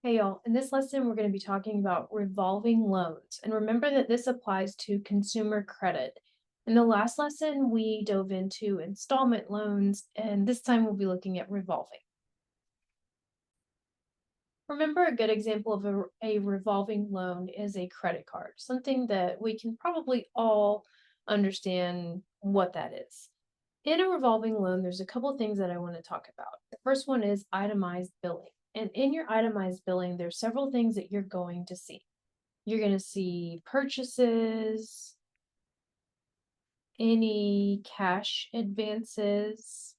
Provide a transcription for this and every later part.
Hey y'all, in this lesson we're going to be talking about revolving loans. And remember that this applies to consumer credit. In the last lesson, we dove into installment loans, and this time we'll be looking at revolving. Remember, a good example of a revolving loan is a credit card, something that we can probably all understand what that is. In a revolving loan, there's a couple of things that I want to talk about. The first one is itemized billing. And in your itemized billing, there's several things that you're going to see. You're going to see purchases, any cash advances,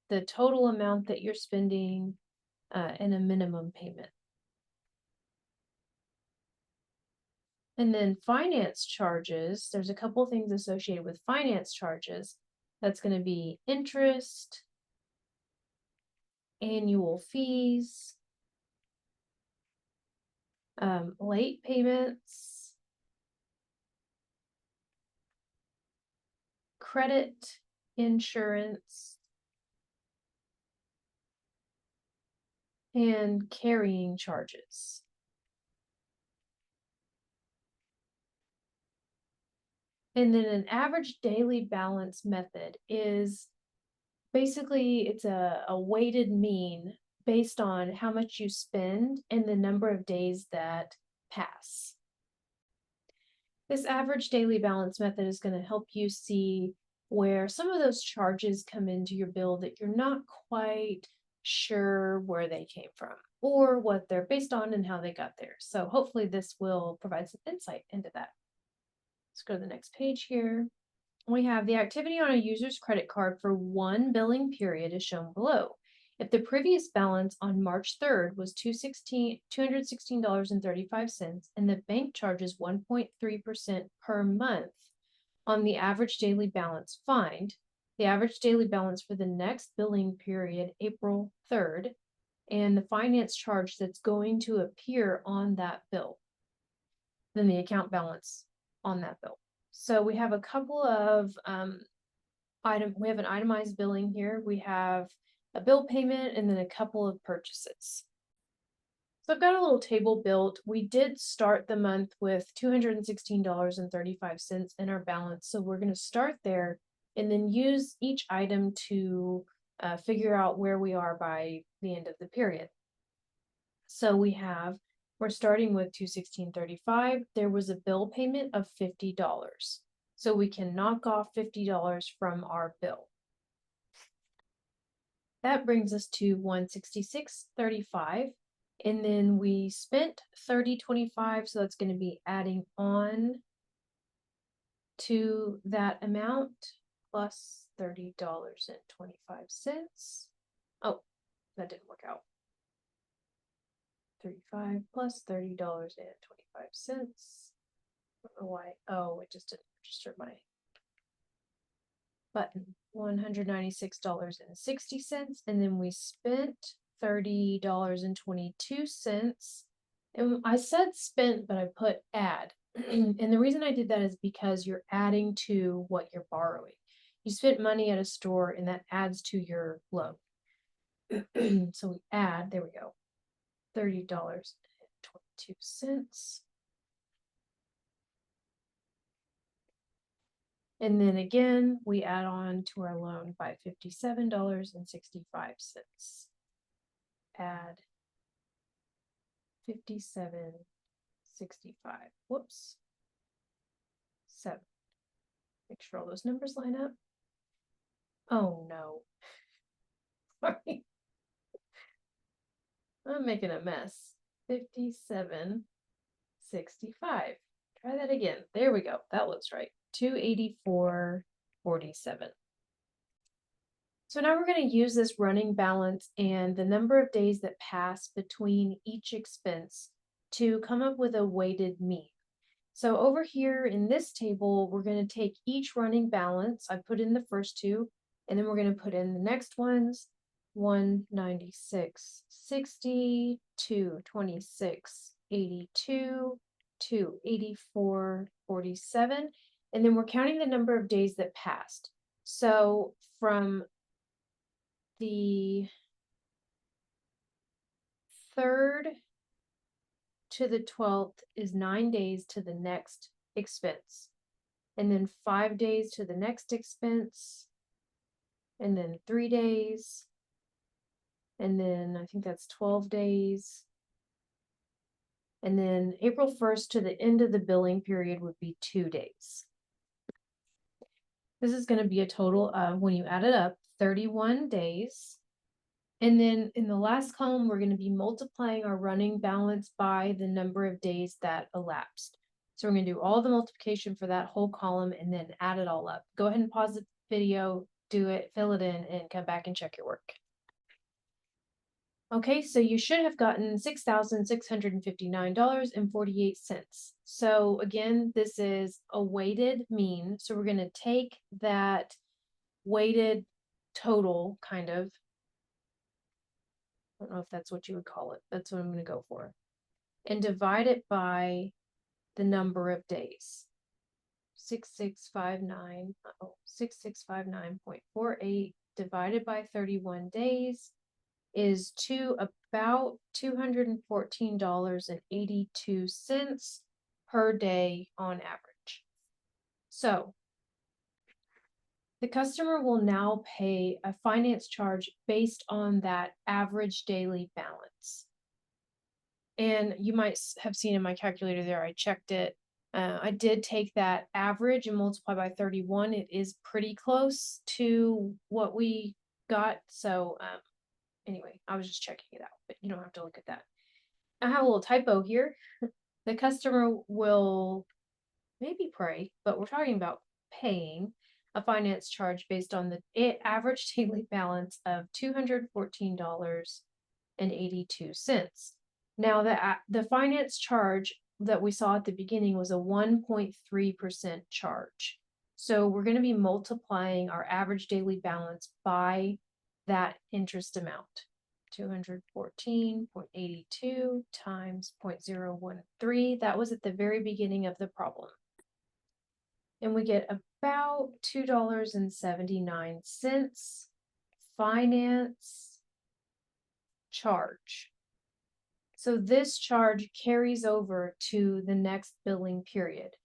the total amount that you're spending, and a minimum payment. And then finance charges, there's a couple things associated with finance charges. That's going to be interest, annual fees, late payments, credit insurance, and carrying charges. And then an average daily balance method is basically it's a weighted mean based on how much you spend and the number of days that pass. This average daily balance method is going to help you see where some of those charges come into your bill that you're not quite sure where they came from or what they're based on and how they got there. So hopefully this will provide some insight into that. Let's go to the next page here. We have the activity on a user's credit card for one billing period is shown below. If the previous balance on March 3rd was $216.35 and the bank charges 1.3% per month on the average daily balance, find the average daily balance for the next billing period, April 3rd, and the finance charge that's going to appear on that bill, then the account balance on that bill. So we have a couple of we have an itemized billing here. We have a bill payment and then a couple of purchases. So I've got a little table built. We did start the month with $216.35 in our balance. So we're going to start there and then use each item to figure out where we are by the end of the period. So we're starting with $216.35. There was a bill payment of $50. So we can knock off $50 from our bill. That brings us to $166.35. And then we spent $30.25, so that's going to be adding on to that amount plus $30.25. Oh, that didn't work out. 35 plus $30.25. I don't know why. Oh, it just didn't register my button. $196.60, and then we spent $30.22. And I said spent, but I put add. And the reason I did that is because you're adding to what you're borrowing. You spent money at a store and that adds to your loan. So we add, there we go, $30.22. And then again, we add on to our loan by $57.65. Add 57.65. Whoops. 7. Make sure all those numbers line up. Oh no. Sorry. I'm making a mess. 57.65. Try that again. There we go. That looks right. 284.47. So now we're going to use this running balance and the number of days that pass between each expense to come up with a weighted mean. So over here in this table, we're going to take each running balance. I put in the first two, and then we're going to put in the next ones. 196.60, 226.82, 284.47, and then we're counting the number of days that passed. So from the 3rd to the 12th is 9 days to the next expense. And then 5 days to the next expense. And then 3 days. And then I think that's 12 days. And then April 1st to the end of the billing period would be 2 days. This is going to be a total of, when you add it up, 31 days. And then in the last column, we're going to be multiplying our running balance by the number of days that elapsed. So we're going to do all the multiplication for that whole column and then add it all up. Go ahead and pause the video, do it, fill it in, and come back and check your work. Okay, so you should have gotten $6,659.48. So again, this is a weighted mean. So we're going to take that weighted total, kind of. I don't know if that's what you would call it. That's what I'm going to go for. And divide it by the number of days. 6659.48 divided by 31 days is about $214.82 per day on average. So the customer will now pay a finance charge based on that average daily balance. And you might have seen in my calculator there, I checked it. I did take that average and multiply by 31. It is pretty close to what we got. So anyway, I was just checking it out, but you don't have to look at that. I have a little typo here. The customer will maybe pay, but we're talking about paying a finance charge based on the average daily balance of $214.82. Now, the finance charge that we saw at the beginning was a 1.3% charge. So we're going to be multiplying our average daily balance by that interest amount. 214.82 times 0.013. That was at the very beginning of the problem. And we get about $2.79 finance charge. So this charge carries over to the next billing period.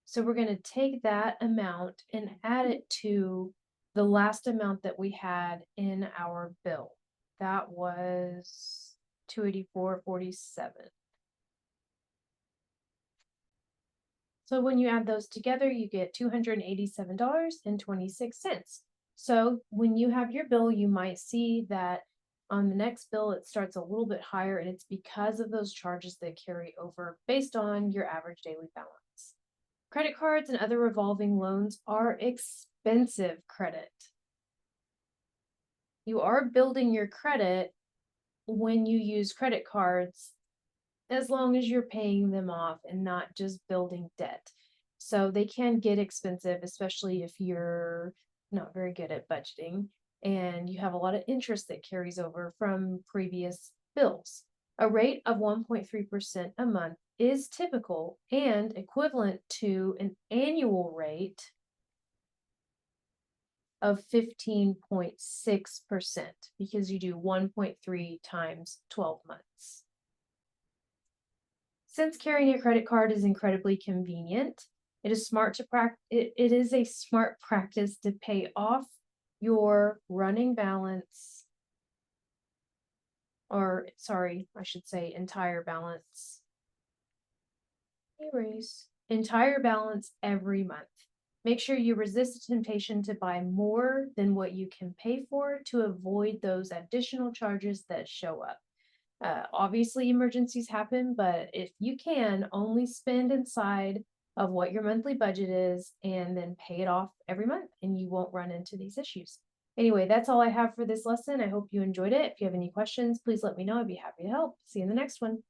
So we're going to take that amount and add it to the last amount that we had in our bill. That was $284.47. So when you add those together, you get $287.26. So when you have your bill, you might see that on the next bill, it starts a little bit higher, and it's because of those charges that carry over based on your average daily balance. Credit cards and other revolving loans are expensive credit. You are building your credit when you use credit cards, as long as you're paying them off and not just building debt. So they can get expensive, especially if you're not very good at budgeting and you have a lot of interest that carries over from previous bills. A rate of 1.3% a month is typical and equivalent to an annual rate of 15.6% because you do 1.3 times 12 months. Since carrying a credit card is incredibly convenient, it is a smart practice to pay off your running balance, or sorry, I should say entire balance. Entire balance every month. Make sure you resist the temptation to buy more than what you can pay for to avoid those additional charges that show up. Obviously, emergencies happen, but if you can, only spend inside of what your monthly budget is and then pay it off every month, and you won't run into these issues. Anyway, that's all I have for this lesson. I hope you enjoyed it. If you have any questions, please let me know. I'd be happy to help. See you in the next one.